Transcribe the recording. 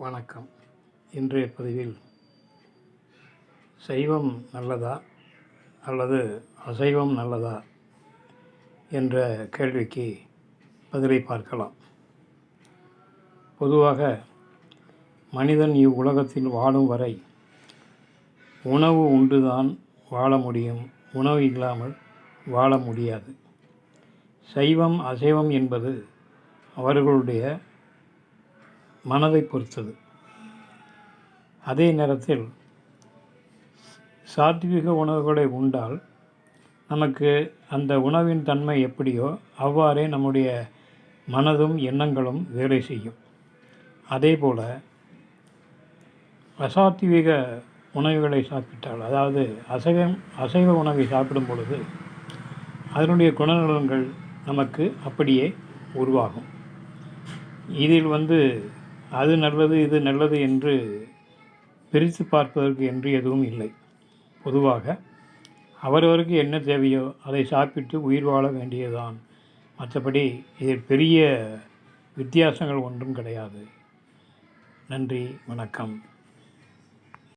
வணக்கம். இன்றைய பதிவில் சைவம் நல்லதா அல்லது அசைவம் நல்லதா என்ற கேள்விக்கு பதிலை பார்க்கலாம். பொதுவாக மனிதன் இவ்வுலகத்தில் வாழும் வரை உணவு உண்டுதான் வாழ முடியும், உணவு இல்லாமல் வாழ முடியாது. சைவம் அசைவம் என்பது அவர்களுடைய மனதை பொறுத்தது. அதே நேரத்தில் சாத்விக உணவுகளை உண்டால் நமக்கு அந்த உணவின் தன்மை எப்படியோ அவ்வாறே நம்முடைய மனதும் எண்ணங்களும் வேலை செய்யும். அதேபோல் அசாத்விக உணவுகளை சாப்பிட்டால், அதாவது அசைவ உணவை சாப்பிடும் பொழுது அதனுடைய குணநலன்கள் நமக்கு அப்படியே உருவாகும். இதில் அது நல்லது இது நல்லது என்று பிரித்து பார்ப்பதற்கு என்று எதுவும் இல்லை. பொதுவாக அவரவருக்கு என்ன தேவையோ அதை சாப்பிட்டு உயிர் வாழ வேண்டியதுதான். மற்றபடி இதில் பெரிய வித்தியாசங்கள் ஒன்றும் கிடையாது. நன்றி, வணக்கம்.